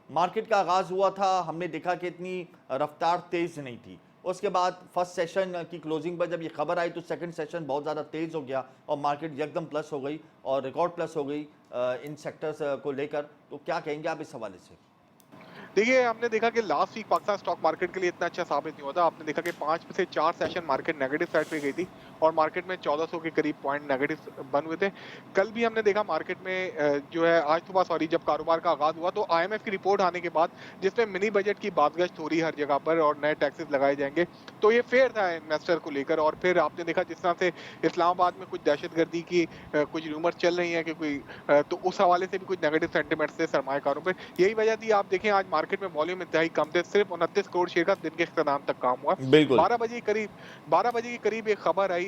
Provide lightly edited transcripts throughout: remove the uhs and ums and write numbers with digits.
Market का आगाज़ हुआ था, हमने देखा कि इतनी रफ्तार तेज़ नहीं थी। उसके बाद फर्स्ट सेशन की क्लोजिंग पर जब ये खबर आई तो सेकंड सेशन बहुत ज़्यादा तेज़ हो गया और मार्केट एकदम प्लस हो गई और रिकॉर्ड प्लस हो गई इन सेक्टर्स को लेकर। तो क्या कहेंगे आप इस हवाले से? देखिए, हमने देखा कि last week Pakistan stock market के लिए इतना अच्छा साबित नहीं हुआ था। आपने देखा कि 5 में से 4 सेशन मार्केट नेगेटिव साइड पे गई थी और मार्केट में 1400 के करीब पॉइंट नेगेटिव बंद हुए थे। कल भी हमने देखा मार्केट में जो है आज सुबह सॉरी जब कारोबार का आगाज़ हुआ तो आईएमएफ की रिपोर्ट आने के बाद जिसमें मिनी बजट की बातगश्त हो रही है हर जगह पर और नए टैक्सेस लगाए जाएँगे। तो ये फेयर था इन्वेस्टर को लेकर और फिर आपने देखा जिस तरह से इस्लामाबाद में कुछ दहशतगर्दी की कुछ रूमर्स चल रही हैं कि कोई तो उस हवाले से भी कुछ नेगेटिव सेंटिमेंट्स थे सरमायाकारों पे। यही वजह थी आप देखें आज मार्केट में वॉल्यूम इंतहाई कम थे, सिर्फ 29 करोड़ शेयर का दिन के इख्तिताम तक काम हुआ। बिल्कुल। 12 बजे के करीब एक खबर आई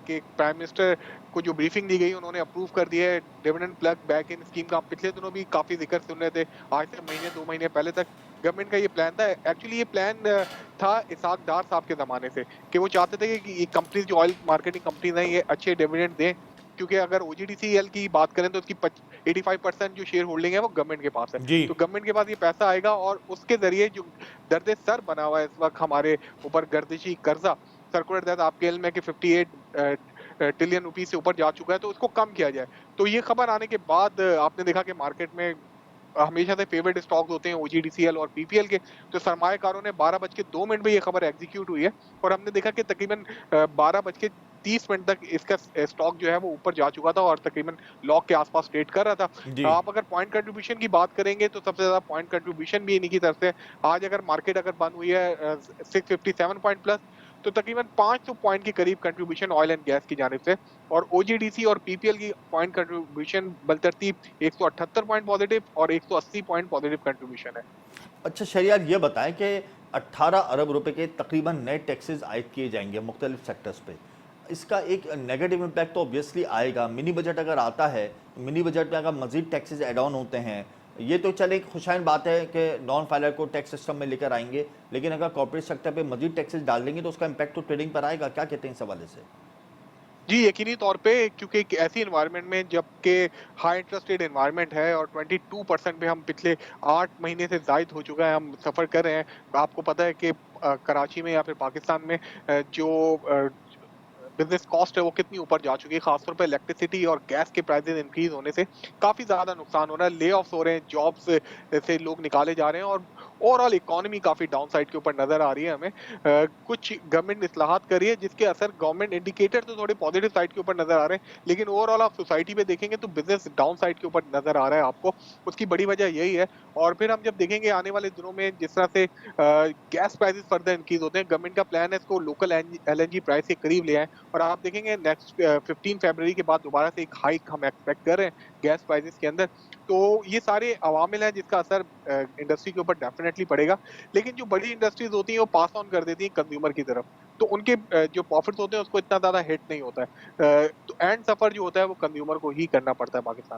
कि प्राइम मिनिस्टर को जो ब्रीफिंग दी गई उन्होंने अप्रूव कर दिया है dividend plug back in scheme का। पिछले दिनों भी काफ़ी ज़िक्र सुन रहे थे, आज से महीने 2 महीने पहले तक गवर्नमेंट का ये प्लान था। एक्चुअली ये प्लान था इसाक डार साहब के ज़माने से कि वो चाहते थे कि ये कंपनीज़ जो ऑयल मार्केटिंग कंपनीज़ हैं ये अच्छे डिविडेंड दें, क्योंकि अगर ओजीडीसीएल की बात करें तो उसकी 85% जो शेयर होल्डिंग है वो गवर्नमेंट के पास है। जी। तो गवर्नमेंट के पास ये पैसा आएगा और उसके ज़रिए जो दर्द सर बना हुआ है इस वक़्त हमारे ऊपर गर्दिशी कर्ज़ा, सर्कुलर डेट आपके इल्म है कि 58 ट्रिलियन रुपीज़ से ऊपर जा चुका है, तो उसको कम किया जाए। तो ये खबर आने के बाद आपने देखा कि मार्केट में हमेशा से फेवरेट स्टॉक्स होते हैं ओजीडीसीएल और पीपीएल के, तो सरमायाकारों ने 12 बज के 2 मिनट में ये खबर एग्ज़ीक्यूट हुई है और हमने देखा कि तकरीबन 12 बज के 30 मिनट तक इसका स्टॉक जो है वो ऊपर जा चुका था और तकरीबन लॉक के आस-पास ट्रेड कर रहा जी। था। आप अगर पॉइंट कंट्रीब्यूशन की बात करेंगे तो सबसे ज़्यादा पॉइंट कंट्रीब्यूशन भी इन्हीं की तरफ से। आज अगर मार्केट अगर बंद हुई है 657 पॉइंट प्लस, तो तकरीबन 500 पॉइंट के करीब कंट्रीब्यूशन ऑयल एंड गैस की जानिब से और ओजीडीसी और पीपीएल की पॉइंट कंट्रीब्यूशन बलतरतीब 178 पॉइंट पॉजिटिव और 180 पॉइंट पॉजिटिव कंट्रीब्यूशन है। अच्छा शहरियार ये बताएं कि 18 अरब रुपए के तकरीबन नए टैक्सेस आयद किए जाएंगे मुख्तलिफ सेक्टर्स पे। इसका एक नेगेटिव इम्पैक्ट तो ऑब्वियसली आएगा। मिनी बजट अगर आता है, मिनी बजट में अगर मजीद टैक्सेस ऐड ऑन होते हैं, ये तो चले एक खुशहाल बात है कि नॉन फाइलर को टैक्स सिस्टम में लेकर आएंगे, लेकिन अगर कॉर्पोरेट सेक्टर पे मजीद टैक्सेस डाल देंगे तो उसका इम्पैक्ट तो ट्रेडिंग पर आएगा। क्या कहते हैं इस हवाले से? जी, यकीनी तौर पे क्योंकि एक ऐसी एनवायरनमेंट में जबकि हाई इंटरेस्ट रेट एनवायरनमेंट है और 22% पे हम पिछले 8 महीने से ज़ायद हो चुका है, हम सफ़र कर रहे हैं। आपको पता है कि कराची में या फिर पाकिस्तान में जो बिज़नेस कॉस्ट है वो कितनी ऊपर जा चुकी है, ख़ासतौर पे इलेक्ट्रिसिटी और गैस के प्राइसेज़ इंक्रीज़ होने से काफ़ी ज़्यादा नुकसान हो रहा है, ले-ऑफ्स हो रहे हैं, जॉब्स से लोग निकाले जा रहे हैं और ओवरऑल इकोनॉमी काफ़ी डाउन साइड के ऊपर नज़र आ रही है हमें। कुछ गवर्नमेंट इस्लाहात कर रही है जिसके असर गवर्नमेंट इंडिकेटर तो थोड़े पॉजिटिव साइड के ऊपर नज़र आ रहे हैं, लेकिन ओवरऑल आप सोसाइटी में देखेंगे तो बिज़नेस डाउन साइड के ऊपर नज़र आ रहा है आपको। उसकी बड़ी वजह यही है और फिर हम जब देखेंगे आने वाले दिनों में जिस तरह से गैस प्राइसेज़ फर्दर इंक्रीज़ होते हैं, गवर्नमेंट का प्लान है इसको लोकल एलएनजी प्राइस के करीब ले आएँ और आप देखेंगे नेक्स्ट 15 फरवरी के बाद दोबारा से एक हाइक हम एक्सपेक्ट कर रहे हैं गैस प्राइसेस के अंदर। तो ये सारे अवामिल हैं जिसका असर इंडस्ट्री के ऊपर डेफिनेटली पड़ेगा। लेकिन जो बड़ी इंडस्ट्रीज़ होती हैं वो पास ऑन कर देती हैं कंज्यूमर की तरफ। तो उनके जो प्रॉफिट्स होते हैं उसको इतना ज़्यादा हिट नहीं होता है। तो एंड सफ़र जो होता है वो कंज्यूमर को ही करना पड़ता है पाकिस्तान